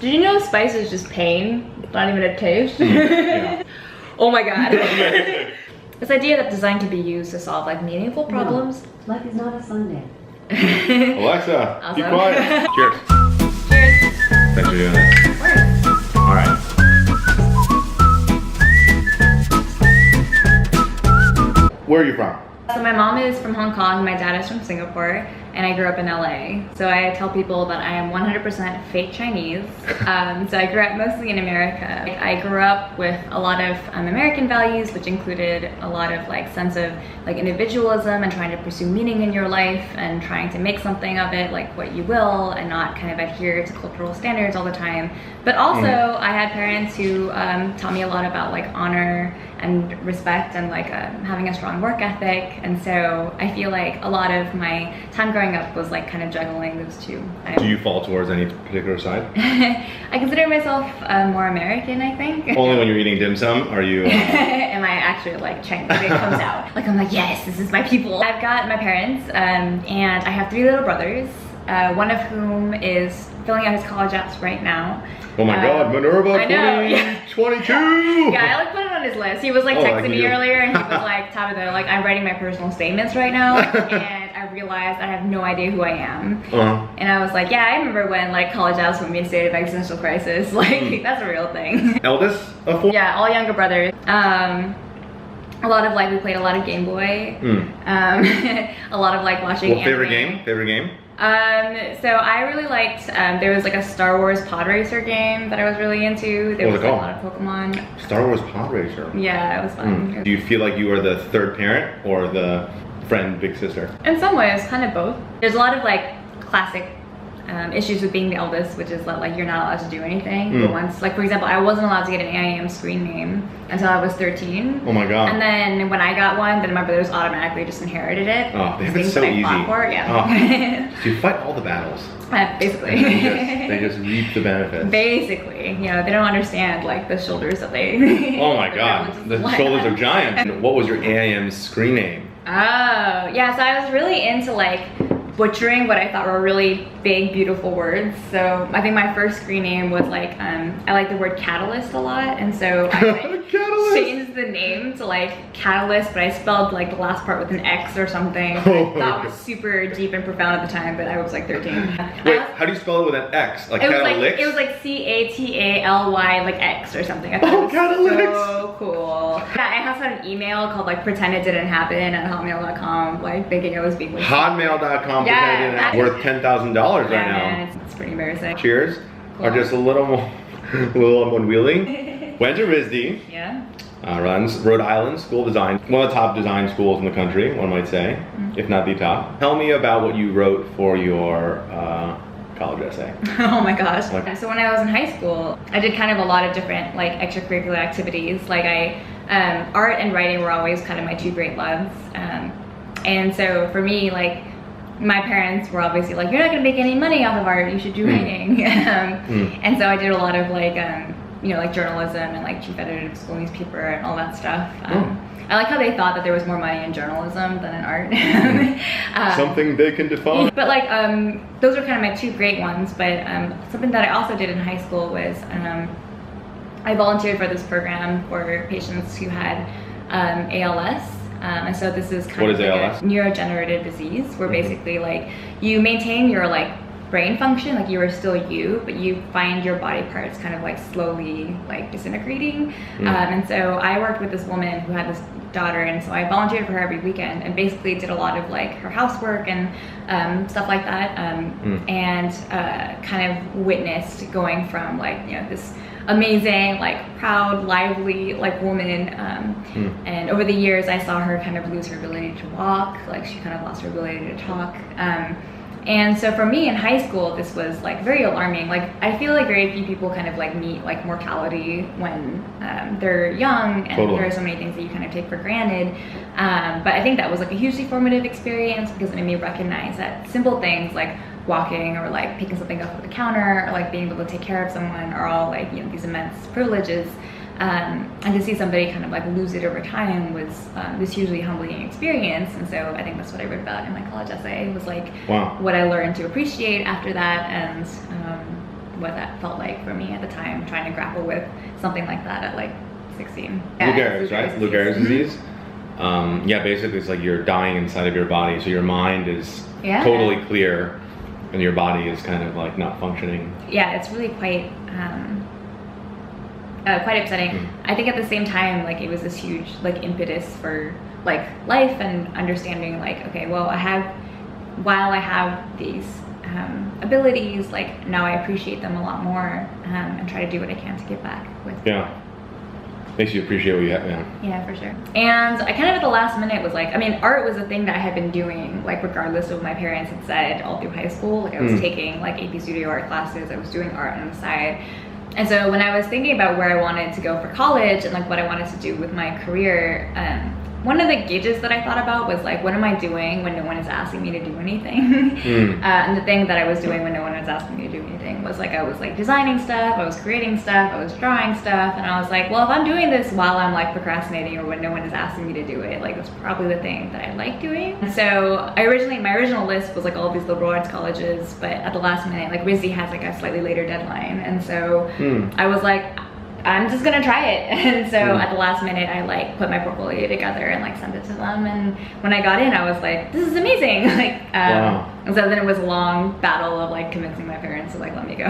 Did you know spice is just pain, not even a taste? Yeah. Oh my god. This idea that design can be used to solve like meaningful problems. No, life is not a Sunday. Alexa, Awesome. be quiet. Cheers. Cheers. Thanks for doing this. Word. All right. Where are you from? So my mom is from Hong Kong, my dad is from Singapore, and I grew up in LA. So I tell people that I am 100% fake Chinese. So I grew up mostly in America. I grew up with a lot of American values, which included a lot of like sense of like individualism and trying to pursue meaning in your life and trying to make something of it, like what you will, and not kind of adhere to cultural standards all the time. But also I had parents who taught me a lot about like honor and respect and like having a strong work ethic. And so I feel like a lot of my time growing up was like kind of juggling those two. Do you fall towards any particular side? I consider myself more American, I think. Only when you're eating dim sum are you... Am I actually like Chinese? It comes out. Like I'm like, yes, this is my people. I've got my parents and I have 3 little brothers, one of whom is filling out his college apps right now. Oh my god, Minerva 2022! Yeah, I like put it on his list. He was like texting me earlier and he was like, Tabitha, like I'm writing my personal statements right now and I realized I have no idea who I am. And I was like, yeah, I remember when like college apps put me in a state of existential crisis. Like that's a real thing. Eldest of 4? Yeah, all younger brothers. A lot of like, we played a lot of Game Boy. A lot of like watching anime. Favorite game? Favorite game? So I really liked, there was like a Star Wars pod racer game that I was really into. There was like, a lot of Pokemon. Star Wars pod racer? Yeah, it was fun. Do you feel like you are the third parent or the friend, big sister? In some ways, kind of both. There's a lot of like classic issues with being the eldest, which is that like you're not allowed to do anything. But once, like for example, I wasn't allowed to get an AIM screen name until I was 13. Oh my god. And then when I got one, then my brothers automatically just inherited it. Oh, they have it so easy. Yeah. So you fight all the battles. Basically. They just reap the benefits. Basically, you know, they don't understand like the shoulders that they. Oh my god, the shoulders are giant. And what was your AIM screen name? Oh, yeah, so I was really into like butchering what I thought were really big, beautiful words. So I think my first screen name was like, I like the word catalyst a lot. And so I like, changed the name to like catalyst, but I spelled like the last part with an X or something. I thought was super deep and profound at the time, but I was like 13. Wait, how do you spell it with an X? Like catalyst? It was like C-A-T-A-L-Y like X or something. I thought Oh, it was catalyst! so cool. Yeah, I also had an email called like pretend it didn't happen at hotmail.com, like thinking I was being like Hotmail.com yeah, worth $10,000 right now. It's pretty embarrassing. Cheers. Cool. Are just a little more, unwheeling. Went to RISD. Yeah. Runs Rhode Island School of Design, one of the top design schools in the country, one might say, if not the top. Tell me about what you wrote for your college essay. Oh my gosh. So when I was in high school, I did kind of a lot of different like extracurricular activities. Like art and writing were always kind of my 2 great loves. And so for me, like my parents were obviously like, you're not gonna make any money off of art, you should do writing. And so I did a lot of like, you know, like journalism and like chief editor of school newspaper and all that stuff. I like how they thought that there was more money in journalism than in art. Something they can define. But like, those are kind of my 2 great ones. But something that I also did in high school was I volunteered for this program for patients who had ALS. And so this is kind of like a neurodegenerative disease where basically like you maintain your like brain function, like you are still you, but you find your body parts kind of like slowly like disintegrating. And so I worked with this woman who had this daughter, and so I volunteered for her every weekend and basically did a lot of like her housework and stuff like that, and kind of witnessed going from like, you know, this amazing, like proud, lively, like woman, and over the years I saw her kind of lose her ability to walk, like she kind of lost her ability to talk, and so for me in high school this was like very alarming. Like I feel like very few people kind of like meet like mortality when they're young, and there are so many things that you kind of take for granted, but I think that was like a hugely formative experience because it made me recognize that simple things like walking or like picking something up at the counter or like being able to take care of someone are all like, you know, these immense privileges, and to see somebody kind of like lose it over time was this hugely humbling experience. And so I think that's what I wrote about in my college essay, was like what I learned to appreciate after that, and what that felt like for me at the time, trying to grapple with something like that at like 16. Lou Gehrig's, right? Lou Gehrig's disease. Yeah, basically it's like you're dying inside of your body, so your mind is totally clear and your body is kind of like not functioning. Yeah, it's really quite upsetting. I think at the same time, like it was this huge like impetus for like life and understanding like, okay, well while I have these abilities, like now I appreciate them a lot more and try to do what I can to give back with. Yeah. Makes you appreciate what you have, Yeah, for sure. And I kind of at the last minute was like, I mean, art was a thing that I had been doing, like regardless of what my parents had said all through high school. Like I was taking like AP Studio art classes, I was doing art on the side. And so when I was thinking about where I wanted to go for college and like what I wanted to do with my career, one of the gauges that I thought about was like, what am I doing when no one is asking me to do anything? And the thing that I was doing when no one was asking me to do anything was like, I was like designing stuff, I was creating stuff, I was drawing stuff. And I was like, well, if I'm doing this while I'm like procrastinating or when no one is asking me to do it, like that's probably the thing that I like doing. And so my original list was like all of these liberal arts colleges, but at the last minute, like RISD has like a slightly later deadline. And so I was like, I'm just gonna try it. And so at the last minute I like put my portfolio together and like sent it to them, and when I got in I was like, this is amazing. Like and so then it was a long battle of like convincing my parents to like let me go.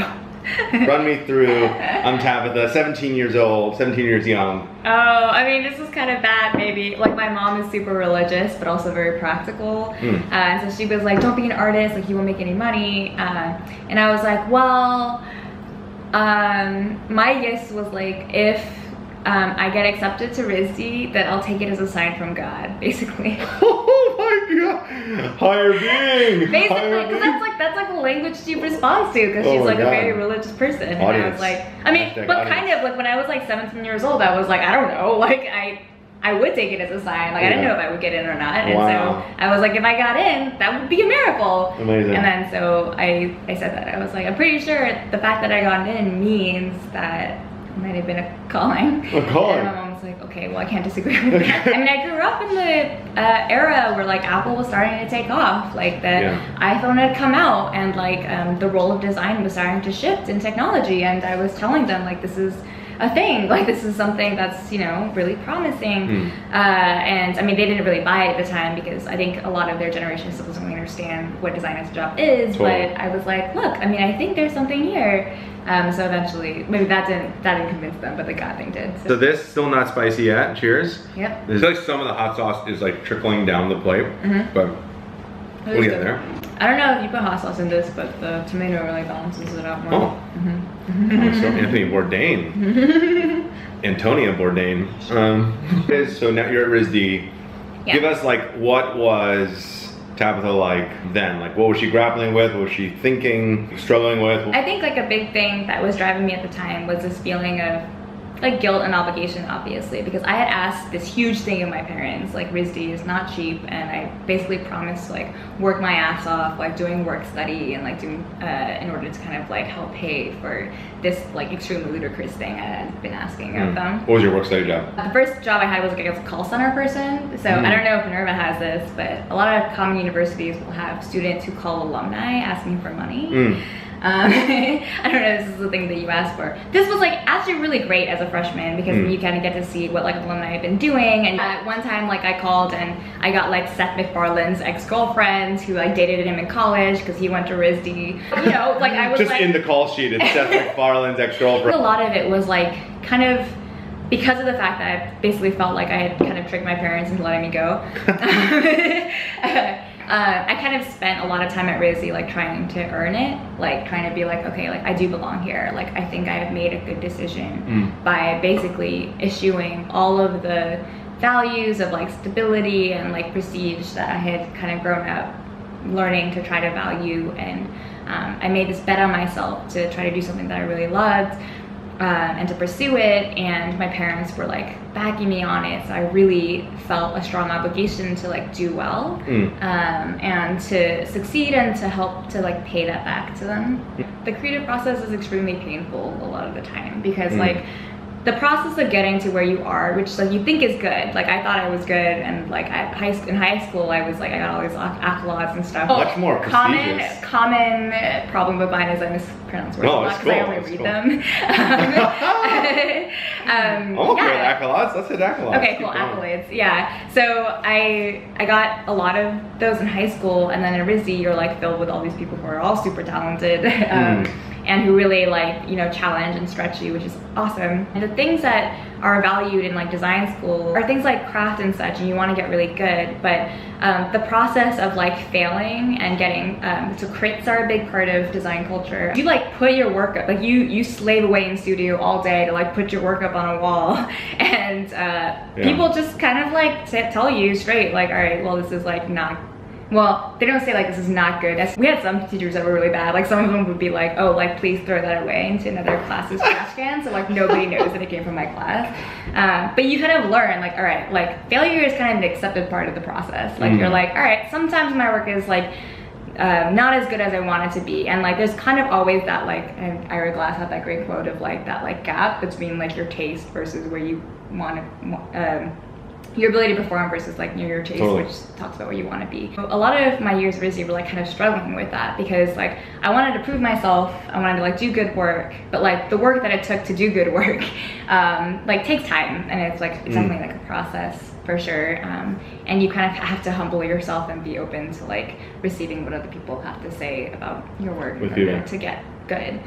Run me through. I'm Tabitha, 17 years old, 17 years young. Oh, I mean, this is kind of bad maybe. Like my mom is super religious but also very practical. And so she was like, don't be an artist, like you won't make any money. And I was like, well, my guess was like, if I get accepted to RISD, that I'll take it as a sign from God, basically. Oh my God, higher being. Basically, because that's like a language she responds to, because she's like a very religious person. And I was like, I mean, but kind of like when I was like 17 years old, I was like, I don't know, like I would take it as a sign. Like I didn't know if I would get in or not. And so I was like, if I got in, that would be a miracle. Amazing. And then so I said that. I was like, I'm pretty sure the fact that I got in means that it might have been a calling. A calling. And my mom was like, okay, well I can't disagree with that. I mean, I grew up in the era where like Apple was starting to take off. Like the iPhone had come out and like the role of design was starting to shift in technology. And I was telling them like, this is a thing, like this is something that's, you know, really promising. And I mean, they didn't really buy it at the time because I think a lot of their generation still doesn't really understand what design as a job is. But I was like, look, I mean, I think there's something here. So eventually, maybe that didn't convince them, but the God thing did. So this still not spicy yet. Cheers. Yep. There's like some of the hot sauce is like trickling down the plate, but what do you got there? I don't know if you put hot sauce in this, but the tomato really balances it out more. Oh, so Anthony Bourdain. Antonia Bourdain. So now you're at RISD. Give us like, what was Tabitha like then? Like what was she grappling with? What was she thinking, struggling with? I think like a big thing that was driving me at the time was this feeling of like guilt and obligation, obviously, because I had asked this huge thing of my parents, like RISD is not cheap, and I basically promised to like work my ass off, like doing work study and like doing in order to kind of like help pay for this like extremely ludicrous thing I had been asking of them. What was your work study job? The first job I had was like a call center person. So I don't know if Minerva has this, but a lot of common universities will have students who call alumni asking for money. I don't know if this is the thing that you asked for. This was like actually really great as a freshman because you kind of get to see what like alumni have been doing. And one time like I called and I got like Seth MacFarlane's ex-girlfriend who like dated him in college because he went to RISD. You know, like I was just like, in the call sheet, it's Seth MacFarlane's ex-girlfriend. A lot of it was like kind of because of the fact that I basically felt like I had kind of tricked my parents into letting me go. I kind of spent a lot of time at RISD like trying to earn it, like trying to be like, okay, like I do belong here. Like I think I have made a good decision by basically eschewing all of the values of like stability and like prestige that I had kind of grown up learning to try to value. And I made this bet on myself to try to do something that I really loved. And to pursue it, and my parents were like backing me on it, so I really felt a strong obligation to like do well and to succeed and to help to like pay that back to them. The creative process is extremely painful a lot of the time because like the process of getting to where you are, which like you think is good. Like I thought I was good, and like in high school I was like, I got all these accolades and stuff. Much more prestigious. Common problem with mine is I mispronounce words a lot because I only read them. I'm okay with accolades. Let's hit accolades. Okay, cool, accolades. Yeah. So I got a lot of those in high school, and then at RISD you're like filled with all these people who are all super talented. And who really like, you know, challenge and stretch you, which is awesome. And the things that are valued in like design school are things like craft and such, and you want to get really good. But the process of like failing and getting, so crits are a big part of design culture. You like put your work up, like you slave away in studio all day to like put your work up on a wall. And people just kind of like tell you straight, like, all right, well, this is like not, well, they don't say like this is not good. We had some teachers that were really bad. Like some of them would be like, oh, like please throw that away into another class's trash can, so like nobody knows that it came from my class. But you kind of learn like, all right, like failure is kind of an accepted part of the process. Like you're like, all right, sometimes my work is like not as good as I want it to be, and like there's kind of always that like, and Ira Glass had that great quote of like that like gap between like your taste versus where you want to. Your ability to perform versus like your taste, which talks about where you want to be. A lot of my years of RISD were like kind of struggling with that, because like I wanted to prove myself, I wanted to like do good work, but like the work that it took to do good work like takes time, and it's like it's definitely like a process for sure. And you kind of have to humble yourself and be open to like receiving what other people have to say about your work in order to get good.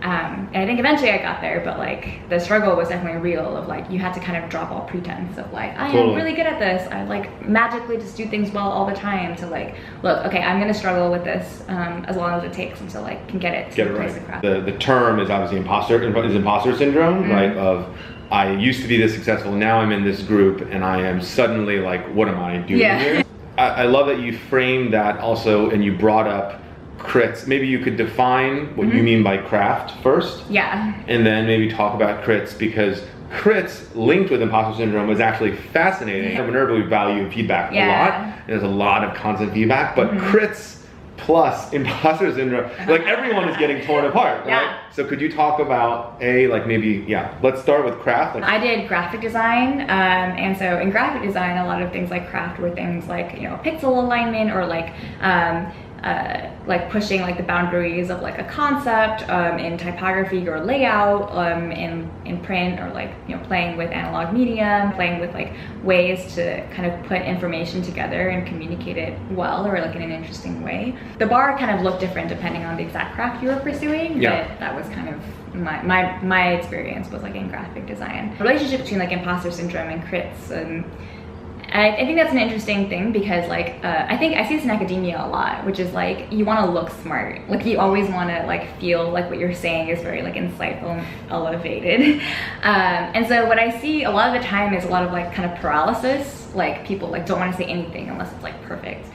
And I think eventually I got there, but like the struggle was definitely real, of like you had to kind of drop all pretense of like, I am really good at this, I like magically just do things well all the time, to like, look, okay, I'm gonna struggle with this as long as it takes until I can get it right. The term is obviously imposter syndrome, right? Of I used to be this successful, now I'm in this group and I am suddenly like, what am I doing here? I love that you framed that also, and you brought up crits. Maybe you could define what you mean by craft first. Yeah. And then maybe talk about crits, because crits linked with imposter syndrome is actually fascinating. From Minerva, we value feedback a lot. There's a lot of constant feedback, but crits plus imposter syndrome, like everyone is getting torn apart, right? So could you talk about like maybe, let's start with craft. I did graphic design, and so in graphic design, a lot of things like craft were things like, you know, pixel alignment, or like pushing like the boundaries of like a concept in typography or layout, in print, or like, you know, playing with analog media, playing with like ways to kind of put information together and communicate it well, or like in an interesting way. The bar kind of looked different depending on the exact craft you were pursuing, but that was kind of my experience was like in graphic design. The relationship between like imposter syndrome and crits, and I think that's an interesting thing, because like I think I see this in academia a lot, which is like you want to look smart, like you always want to like feel like what you're saying is very like insightful and elevated. And so what I see a lot of the time is a lot of like kind of paralysis, like people like don't want to say anything unless it's like perfect.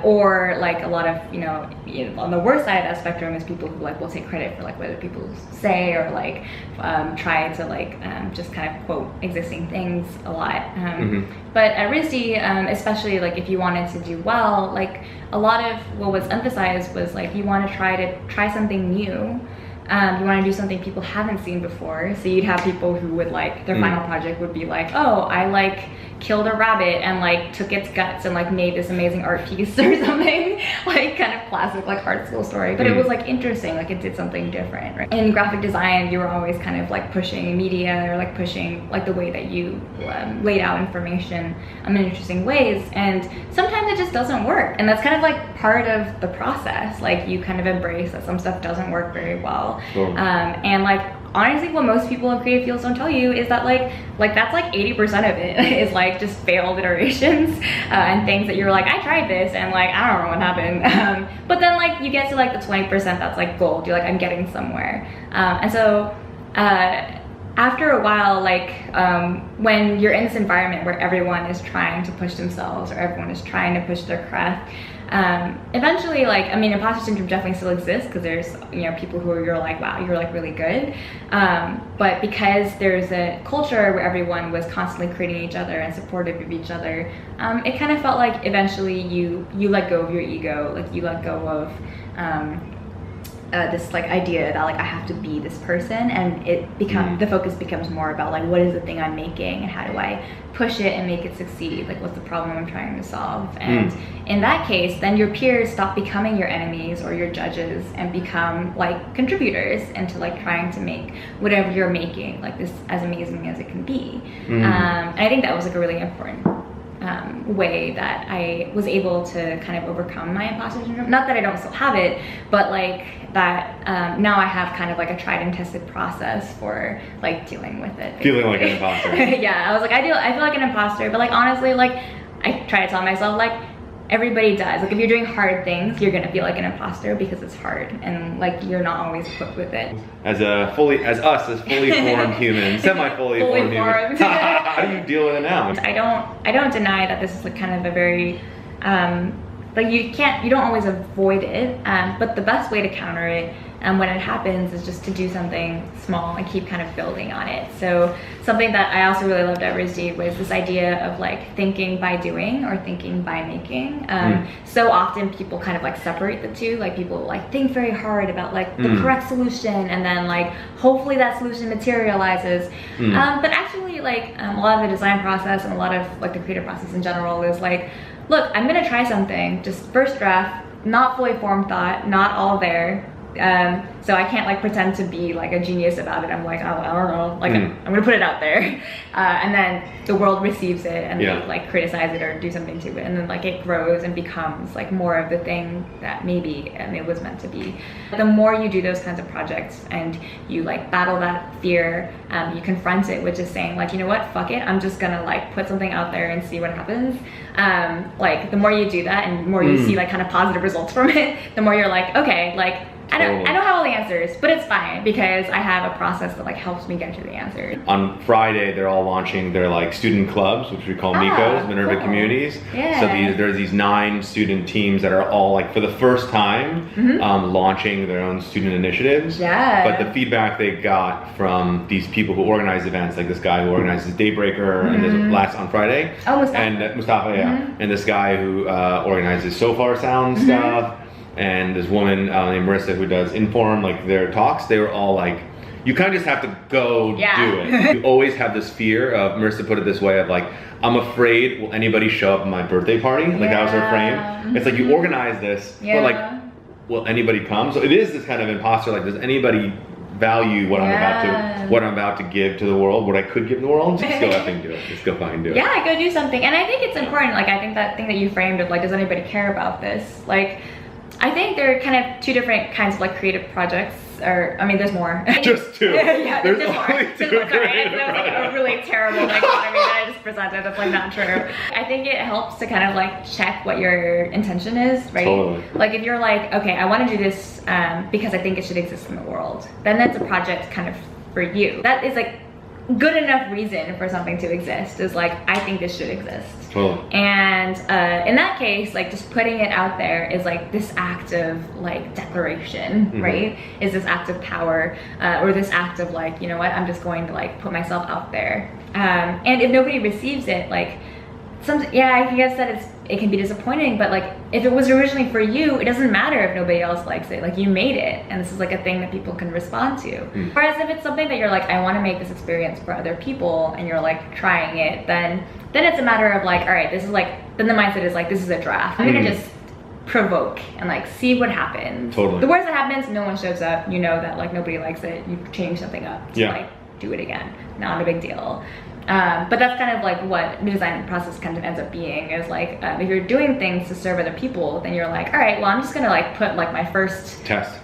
Or like a lot of, you know, on the worst side of that spectrum is people who like will take credit for like what other people say, or like try to like just kind of quote existing things a lot. But at RISD, especially like if you wanted to do well, like a lot of what was emphasized was like you want to try something new. You want to do something people haven't seen before. So you'd have people who would like, their final project would be like, oh, I like killed a rabbit and like took its guts and like made this amazing art piece or something, like kind of classic like art school story. But it was like interesting, like it did something different, right? In graphic design, you were always kind of like pushing media, or like pushing like the way that you laid out information in interesting ways. And sometimes it just doesn't work. And that's kind of like part of the process. Like you kind of embrace that some stuff doesn't work very well. And like honestly, what most people in creative fields don't tell you is that like that's like 80% of it is like just failed iterations and things that you're like, I tried this and like I don't know what happened. But then like you get to like the 20% that's like gold. You're like, I'm getting somewhere. And so after a while, like when you're in this environment where everyone is trying to push themselves, or everyone is trying to push their craft, eventually, like, I mean, imposter syndrome definitely still exists, because there's, you know, people who you're like, wow, you're like really good. But because there's a culture where everyone was constantly creating each other and supportive of each other, it kind of felt like eventually you let go of your ego, like you let go of this like idea that like I have to be this person, and the focus becomes more about like what is the thing I'm making and how do I push it and make it succeed, like what's the problem I'm trying to solve. And in that case, then your peers stop becoming your enemies or your judges and become like contributors into like trying to make whatever you're making like this as amazing as it can be. And I think that was like a really important way that I was able to kind of overcome my imposter syndrome. Not that I don't still have it, but like that now I have kind of like a tried and tested process for like dealing with it. Basically. Feeling like an imposter. Yeah, I was like, I feel like an imposter, but like honestly, like I try to tell myself like everybody does. Like if you're doing hard things, you're gonna feel like an imposter because it's hard and like you're not always equipped with it. As fully formed humans, semi-fully formed humans, how do you deal with it now? I don't deny that this is like kind of a very like you don't always avoid it, but the best way to counter it when it happens is just to do something small and keep kind of building on it. So something that I also really loved at RISD was this idea of like thinking by doing or thinking by making. So often people kind of like separate the two, like people like think very hard about like the correct solution and then like hopefully that solution materializes. But actually like a lot of the design process and a lot of like the creative process in general is like, look, I'm gonna try something, just first draft, not fully formed thought, not all there. So I can't like pretend to be like a genius about it. I'm like, oh, I don't know, like I'm gonna put it out there, and then the world receives it and they like criticize it or do something to it, and then like it grows and becomes like more of the thing that maybe it was meant to be. The more you do those kinds of projects and you like battle that fear, you confront it with just saying like, you know what, fuck it, I'm just gonna like put something out there and see what happens. Like the more you do that and the more you see like kind of positive results from it, the more you're like, okay, like I don't have all the answers, but it's fine because I have a process that like helps me get to the answer. On Friday, they're all launching their like student clubs, which we call MICOs, Minerva Communities. Yeah. So there's these 9 student teams that are all like for the first time launching their own student initiatives. Yeah. But the feedback they got from these people who organize events, like this guy who organizes Daybreaker and this last on Friday. Oh, Mustafa. And Mustafa, and this guy who organizes Sofar Sound stuff. And this woman named Marissa who does Inform, like their talks, they were all like, you kind of just have to go do it. You always have this fear of, Marissa put it this way, of like, I'm afraid, will anybody show up at my birthday party? Like that was her frame. It's like you organize this, but like, will anybody come? So it is this kind of imposter, like does anybody value what I'm about to give to the world, what I could give the world? Just go effing do it. Just go fucking do it. Yeah, go do something. And I think it's important, like I think that thing that you framed of like, does anybody care about this? Like, I think there are kind of 2 different kinds of like creative projects, or I mean, there's more. Just 2. Yeah, there's more. only 2 Sorry, that was like a really terrible dichotomy that I just presented. That's like not true. I think it helps to kind of like check what your intention is, right? Totally. Like if you're like, okay, I want to do this because I think it should exist in the world, then that's a project kind of for you. That is like good enough reason for something to exist, is like, I think this should exist. Totally. And in that case, like just putting it out there is like this act of like declaration, right? Is this act of power, or this act of like, you know what, I'm just going to like put myself out there. And if nobody receives it, like, I think I've said it can be disappointing, but like if it was originally for you, it doesn't matter if nobody else likes it. Like you made it, and this is like a thing that people can respond to. Whereas if it's something that you're like, I want to make this experience for other people, and you're like trying it, then it's a matter of like, all right, this is like, then the mindset is like, this is a draft. I'm gonna just provoke and like see what happens. Totally. The worst that happens, no one shows up. You know that like nobody likes it. You change something up to like do it again. Not a big deal. But that's kind of like what the design process kind of ends up being, is like if you're doing things to serve other people, then you're like, all right, well, I'm just gonna like put like my first test,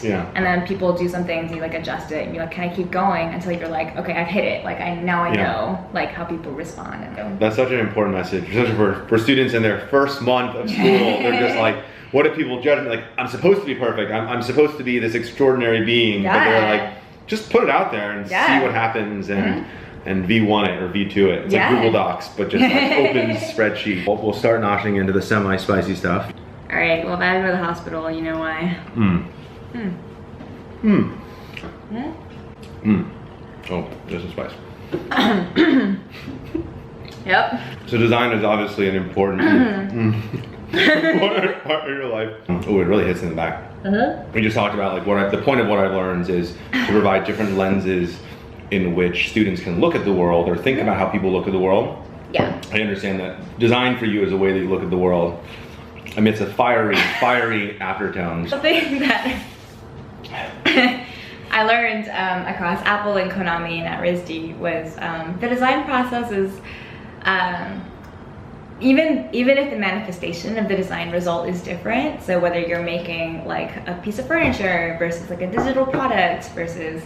and then people do some things, you like adjust it, and you like kind of keep going until you're like, okay, I've hit it, like I know like how people respond. And that's such an important message, especially for students in their first month of school. They're just like, what if people judge me? Like, I'm supposed to be perfect, I'm supposed to be this extraordinary being, but they're like, just put it out there and see what happens, and V1 it or V2 it. It's like Google Docs, but just like open spreadsheet. We'll start noshing into the semi-spicy stuff. All right, well, if I go to the hospital, you know why. Oh, there's some spice. Yep. So design is obviously an important, important part of your life. Oh, it really hits in the back. We just talked about like the point of what I've learned is to provide different lenses in which students can look at the world or think about how people look at the world. Yeah. I understand that design for you is a way that you look at the world amidst a fiery aftertones. Something that I learned across Apple and Konami and at RISD was the design process is even if the manifestation of the design result is different, so whether you're making like a piece of furniture versus like a digital product versus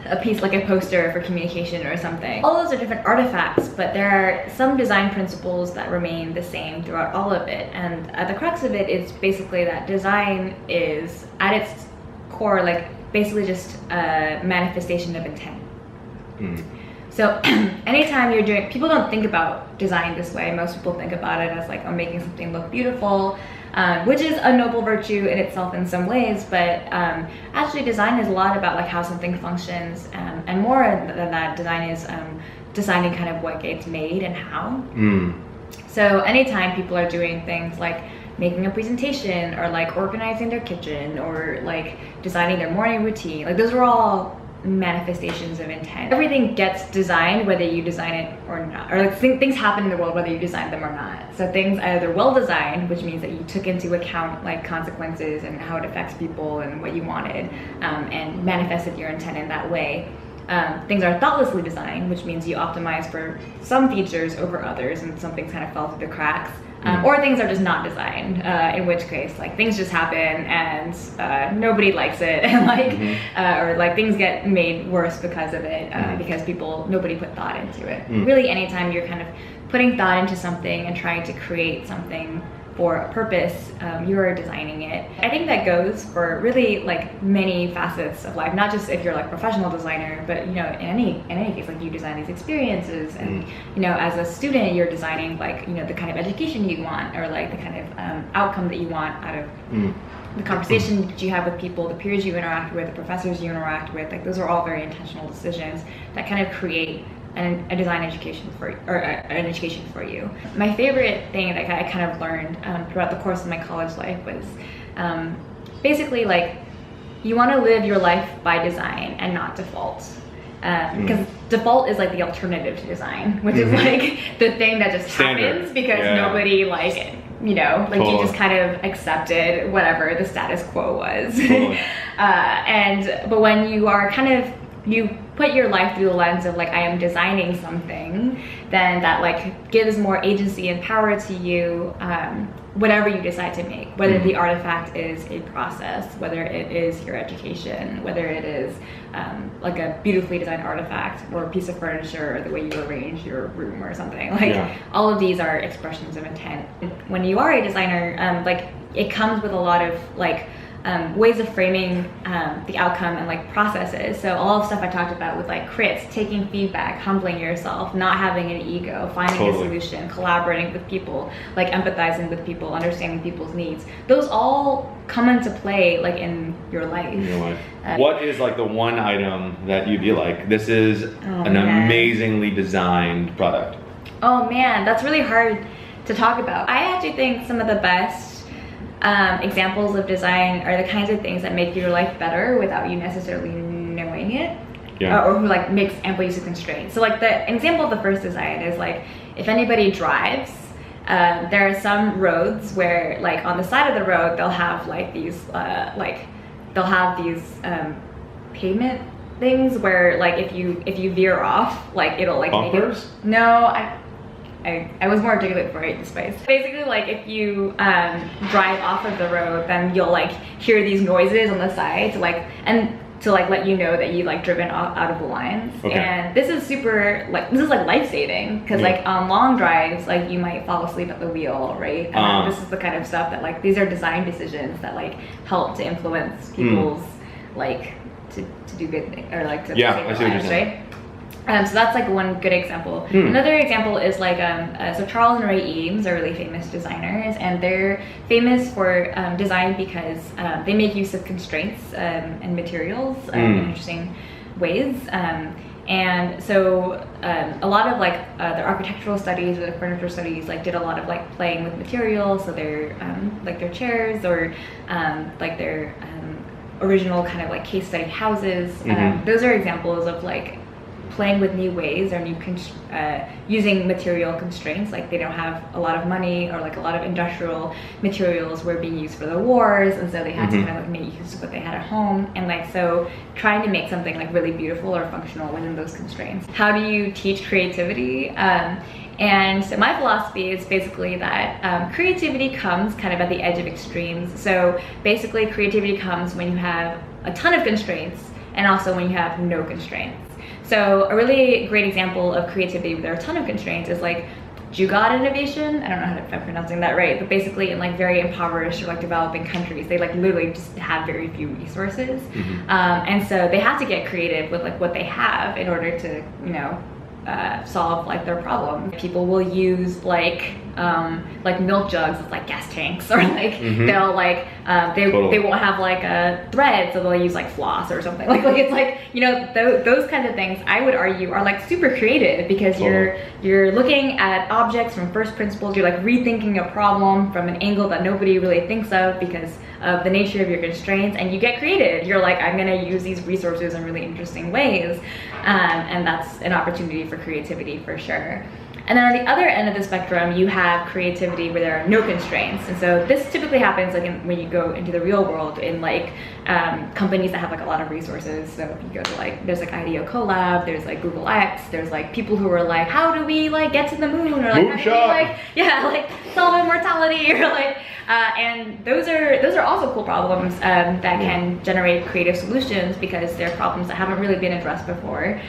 a piece like a poster for communication or something, all those are different artifacts, but there are some design principles that remain the same throughout all of it. And at the crux of it is basically that design is at its core like basically just a manifestation of intent. So anytime you're doing, people don't think about design this way. Most people think about it as like, I'm making something look beautiful, which is a noble virtue in itself in some ways, but actually design is a lot about like how something functions, and more than that, design is designing kind of what gets made and how. So anytime people are doing things like making a presentation or like organizing their kitchen or like designing their morning routine, like those are all manifestations of intent. Everything gets designed whether you design it or not, or like things happen in the world whether you design them or not. So things either well designed, which means that you took into account like consequences and how it affects people and what you wanted, and manifested your intent in that way. Things are thoughtlessly designed, which means you optimize for some features over others and some things kind of fell through the cracks. Or things are just not designed, in which case like things just happen and nobody likes it, and like or like things get made worse because of it, because nobody put thought into it. Really, anytime you're kind of putting thought into something and trying to create something for a purpose, you are designing it. I think that goes for really like many facets of life, not just if you're like a professional designer, but you know, in any case, like you design these experiences, and you know, as a student, you're designing like, you know, the kind of education you want, or like the kind of outcome that you want out of the conversation that you have with people, the peers you interact with, the professors you interact with. Like those are all very intentional decisions that kind of create a design education an education for you. My favorite thing that I kind of learned throughout the course of my college life was basically like, you want to live your life by design and not default. Because default is like the alternative to design, which is like the thing that just happens because nobody like, you know, like you just kind of accepted whatever the status quo was. But when you are kind of, you put your life through the lens of like, I am designing something, then that like gives more agency and power to you, whatever you decide to make, whether the artifact is a process, whether it is your education, whether it is like a beautifully designed artifact or a piece of furniture, or the way you arrange your room or something. Like all of these are expressions of intent. When you are a designer, like it comes with a lot of like ways of framing the outcome and like processes. So all the stuff I talked about with like crits, taking feedback, humbling yourself, not having an ego, finding a solution, collaborating with people, like empathizing with people, understanding people's needs. Those all come into play like in your life. What is like the one item that you'd be like, this is an amazingly designed product? Oh man, that's really hard to talk about. I actually think some of the best examples of design are the kinds of things that make your life better without you necessarily knowing it, or who like makes ample use of constraints. So like the example of the first design is like, if anybody drives, there are some roads where like on the side of the road they'll have like these pavement things where like if you veer off, like it'll like bumpers? Make it, no, I was more articulate for it in space. Basically, like if you drive off of the road, then you'll like hear these noises on the side to like let you know that you've like driven out of the lines. And this is super like, this is like life-saving, because like on long drives, like you might fall asleep at the wheel, right? And this is the kind of stuff that like, these are design decisions that like help to influence people's like to do good things, or like to save their lives, right? So that's like one good example. Another example is like, so Charles and Ray Eames are really famous designers, and they're famous for design because they make use of constraints and materials in interesting ways. And so a lot of like the architectural studies or the furniture studies like did a lot of like playing with materials, so their like their chairs or like their original kind of like case study houses. Those are examples of like playing with new ways or new using material constraints. Like they don't have a lot of money, or like a lot of industrial materials were being used for the wars, and so they had to kind of like make use of what they had at home, and like so trying to make something like really beautiful or functional within those constraints. How do you teach creativity? And so my philosophy is basically that creativity comes kind of at the edge of extremes. So basically creativity comes when you have a ton of constraints and also when you have no constraints. So a really great example of creativity where there are a ton of constraints is like Jugaad innovation. I don't know if I'm pronouncing that right, but basically in like very impoverished or like developing countries, they like literally just have very few resources. And so they have to get creative with like what they have in order to, you know, solve like their problem. People will use like milk jugs as like gas tanks, or like they'll like they won't have like a thread, so they'll use like floss or something. Like it's like, you know, those kinds of things I would argue are like super creative, because you're looking at objects from first principles. You're like rethinking a problem from an angle that nobody really thinks of because of the nature of your constraints, and you get creative. You're like, I'm gonna use these resources in really interesting ways, and that's an opportunity for creativity for sure. And then on the other end of the spectrum, you have creativity where there are no constraints. And so this typically happens like when you go into the real world in like companies that have like a lot of resources. So if you go to like, there's like IDEO Collab, there's like Google X, there's like people who are like, how do we like get to the moon? Or like, how do we like, yeah, like solve immortality, or like, and those are also cool problems that can generate creative solutions because they're problems that haven't really been addressed before.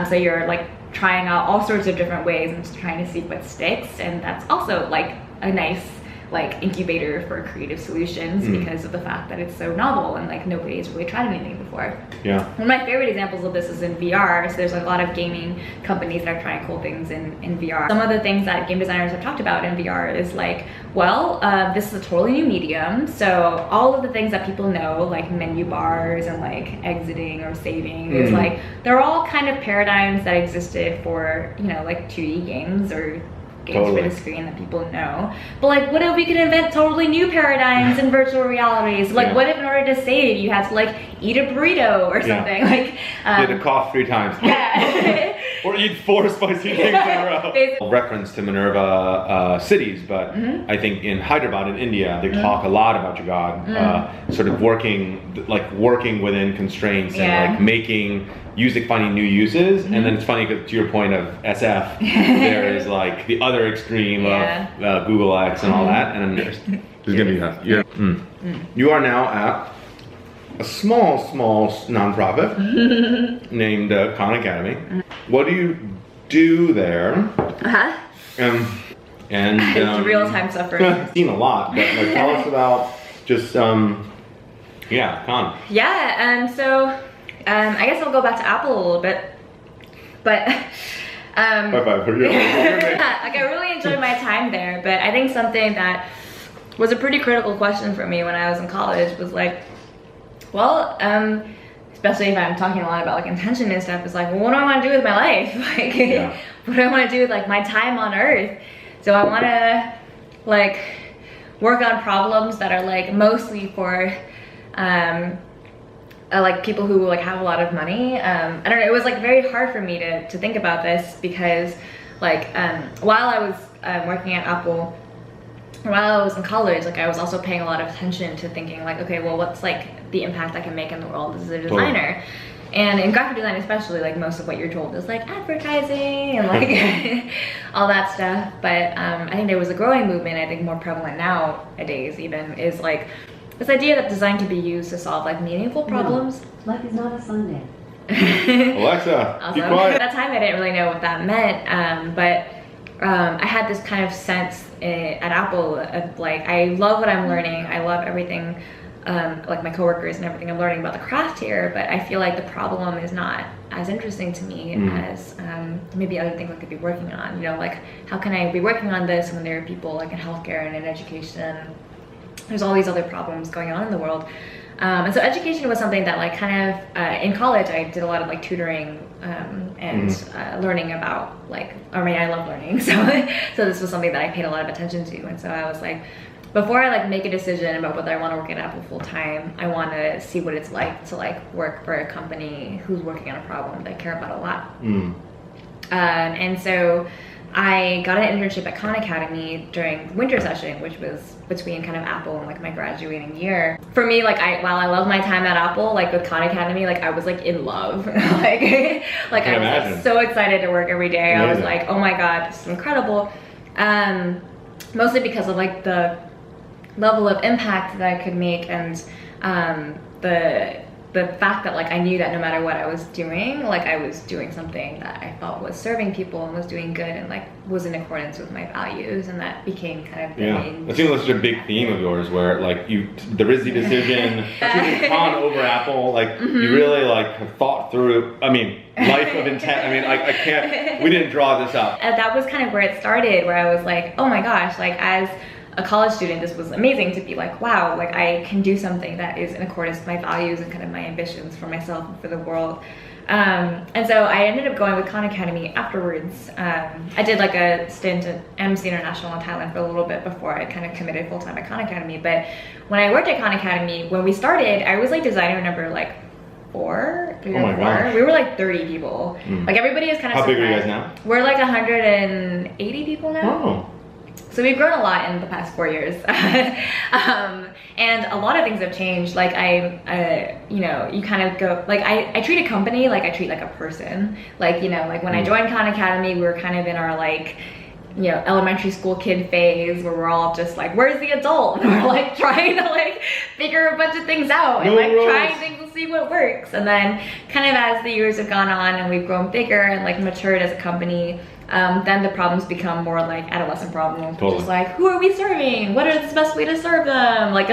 So you're like trying out all sorts of different ways and just trying to see what sticks, and that's also like a nice like incubator for creative solutions because of the fact that it's so novel and like nobody's really tried anything before. Yeah. One of my favorite examples of this is in VR. So there's like a lot of gaming companies that are trying cool things in VR. Some of the things that game designers have talked about in VR is like, well, this is a totally new medium. So all of the things that people know, like menu bars and like exiting or saving, is like, they're all kind of paradigms that existed for, you know, like 2D games or games for the screen that people know. But like, what if we could invent totally new paradigms in virtual realities? Like, what if in order to save, you had to like eat a burrito or something? Like, you had to cough 3 times. Yeah. Or eat 4 spicy things in a row. Reference to Minerva cities, but I think in Hyderabad in India, they talk a lot about Jugaad, sort of working within constraints and like finding new uses. And then it's funny because to your point of SF, there is like the other extreme of Google X and all that, and then there's gonna be that. You are now at a small nonprofit named Khan Academy. What do you do there? And it's real-time suffering. I've seen a lot, but like, tell us about just Khan. Yeah, so I guess I'll go back to Apple a little bit, but high five for you. like I really enjoyed my time there, but I think something that was a pretty critical question for me when I was in college was like, well, especially if I'm talking a lot about like intention and stuff, is like, well, what do I want to do with my life? Like, what do I want to do with like my time on Earth? So I want to like work on problems that are like mostly for like people who like have a lot of money. I don't know, it was like very hard for me to think about this because like while I was working at Apple, while I was in college, like I was also paying a lot of attention to thinking like, okay, well, what's like the impact I can make in the world as a designer? And in graphic design especially, like most of what you're told is like advertising and like all that stuff. But I think there was a growing movement, I think more prevalent nowadays even, is like this idea that design can be used to solve like meaningful problems. No, life is not a Sunday. Alexa, be quiet. At that time I didn't really know what that meant, but I had this kind of sense at Apple of like, I love what I'm learning. I love everything, like my coworkers and everything I'm learning about the craft here, but I feel like the problem is not as interesting to me as maybe other things I could be working on. You know, like how can I be working on this when there are people like in healthcare and in education? There's all these other problems going on in the world. And so education was something that like kind of in college I did a lot of like tutoring and learning about like, I mean, I love learning, so this was something that I paid a lot of attention to. And so I was like, before I like make a decision about whether I want to work at Apple full time, I want to see what it's like to like work for a company who's working on a problem that I care about a lot. And so I got an internship at Khan Academy during winter session, which was between kind of Apple and like my graduating year. For me, like while I love my time at Apple, like with Khan Academy, like I was like in love. like I was like, so excited to work every day. I was like, oh my God, this is incredible. Mostly because of like the level of impact that I could make, and the fact that like I knew that no matter what I was doing, like I was doing something that I felt was serving people and was doing good and like was in accordance with my values, and that became kind of the main. I think that's such a big theme of yours, where like the RISD decision, choosing Khan over Apple, like you really like have thought through. I mean, life of intent. I mean, I can't. We didn't draw this up. And that was kind of where it started, where I was like, oh my gosh, like as a college student, this was amazing to be like, wow, like I can do something that is in accordance with my values and kind of my ambitions for myself and for the world. And so I ended up going with Khan Academy afterwards. I did like a stint at Amnesty International in Thailand for a little bit before I kind of committed full time at Khan Academy. But when I worked at Khan Academy, when we started, I was like designer number like 3 or 4. Gosh. We were like 30 people. Like everybody is kind of. How big are you guys now? We're like 180 people now. Oh. So we've grown a lot in the past 4 years. And a lot of things have changed. Like you know, you kind of go, like I treat a company like I treat like a person. Like, you know, like when I joined Khan Academy, we were kind of in our like, you know, elementary school kid phase where we're all just like, where's the adult? And we're like trying to like figure a bunch of things out and like trying things to see what works. And then kind of as the years have gone on and we've grown bigger and like matured as a company, then the problems become more like adolescent problems. Totally. Just like, who are we serving? What is the best way to serve them? Like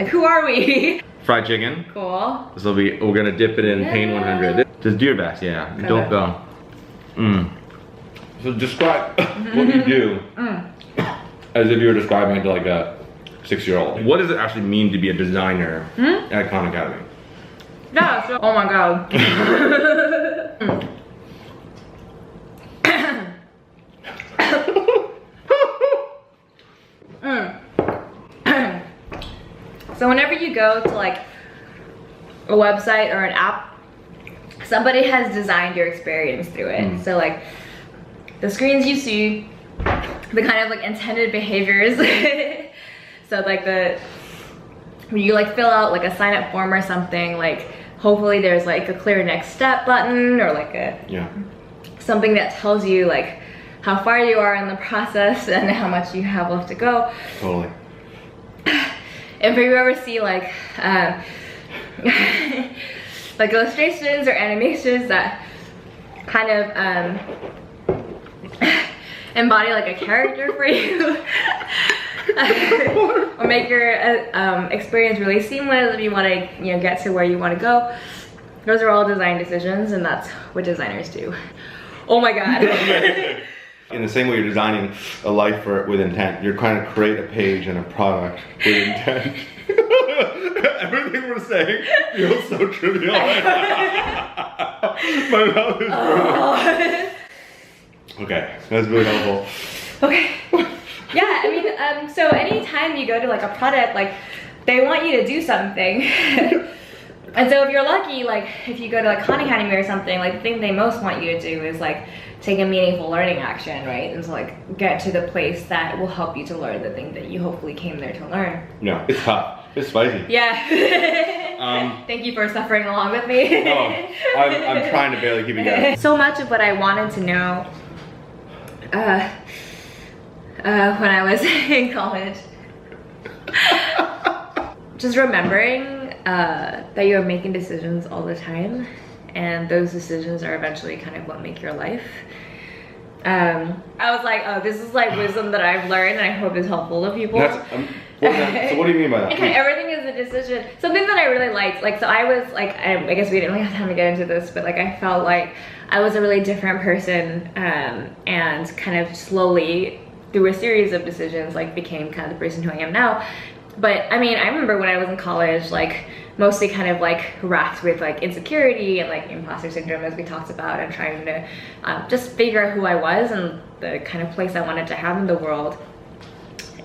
who are we? Fried chicken. Cool. This will be, we're gonna dip it in Pain 100. Just do your best, yeah. Don't go. So describe what you do as if you were describing it to like a 6-year-old. What does it actually mean to be a designer at Khan Academy? Yeah, so, oh my God. So whenever you go to like a website or an app, somebody has designed your experience through it. So like the screens you see, the kind of like intended behaviors. So like when you like fill out like a sign up form or something, like hopefully there's like a clear next step button or like a something that tells you like how far you are in the process and how much you have left to go. Totally. If you ever see like like illustrations or animations that kind of embody like a character for you or make your experience really seamless if you want to, you know, get to where you want to go, those are all design decisions, and that's what designers do. Oh my God. In the same way you're designing a life with intent, you're trying to create a page and a product with intent. Everything we're saying feels so trivial right now. My mouth is burning. Okay, that's really helpful. Okay. Yeah, I mean, so anytime you go to like a product, like they want you to do something. And so if you're lucky, like if you go to like Khan Academy or something, like the thing they most want you to do is like take a meaningful learning action, right? And so like get to the place that will help you to learn the thing that you hopefully came there to learn. No, it's tough. It's spicy. Yeah. Thank you for suffering along with me. No, I'm trying to barely keep it going. So much of what I wanted to know when I was in college, just remembering that you're making decisions all the time, and those decisions are eventually kind of what make your life. I was like, oh, this is like wisdom that I've learned, and I hope it's helpful to people. So what do you mean by that? Okay, everything is a decision. Something that I really liked, like, so I was like, I guess we didn't really have time to get into this, but like I felt like I was a really different person, and kind of slowly through a series of decisions like became kind of the person who I am now. But I mean, I remember when I was in college, like mostly kind of like racked with like insecurity and like imposter syndrome, as we talked about, and trying to just figure out who I was and the kind of place I wanted to have in the world.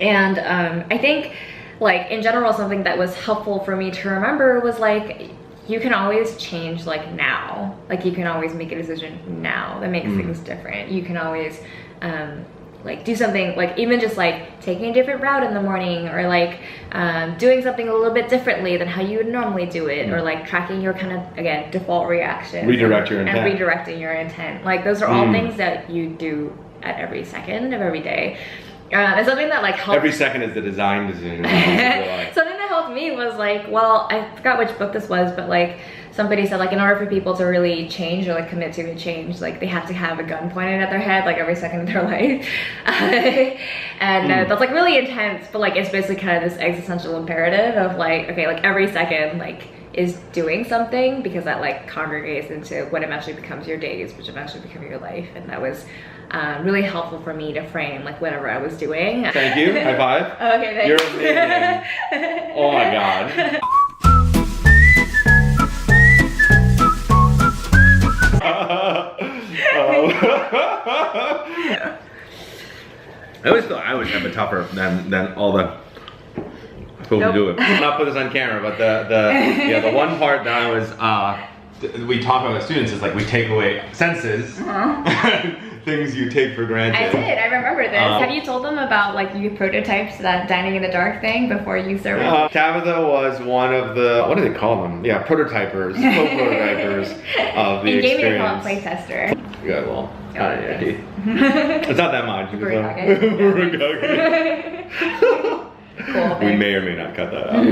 And I think like in general, something that was helpful for me to remember was like, you can always change like now. Like you can always make a decision now that makes things different. You can always like do something, like even just like taking a different route in the morning, or like doing something a little bit differently than how you would normally do it, or like tracking your kind of, again, default reaction. Redirect your intent. And redirecting your intent. Like those are all things that you do at every second of every day. And something that like helped. Every second is the design decision. Something that helped me was like, well, I forgot which book this was, but like somebody said like in order for people to really change or like commit to a change, like they have to have a gun pointed at their head like every second of their life. And that's like really intense, but like it's basically kind of this existential imperative of like, okay, like every second like is doing something, because that like congregates into what eventually becomes your days, which eventually become your life. And that was really helpful for me to frame like whatever I was doing. Thank you. High five. Okay, thanks. You're amazing. Oh my god. I always thought I would have it tougher than all the people who do it. I'll not put this on camera, but the one part that I was we talk about with students is like we take away senses. Things you take for granted. I did. I remember this. Have you told them about like you prototypes that dining in the dark thing before you serve it? Tabitha was one of the, what do they call them? Yeah, prototypers, co-prototypers of the you experience. gave me to call it playtester. Yeah, well, Oh, it's not that much. Cool. We may or may not cut that out.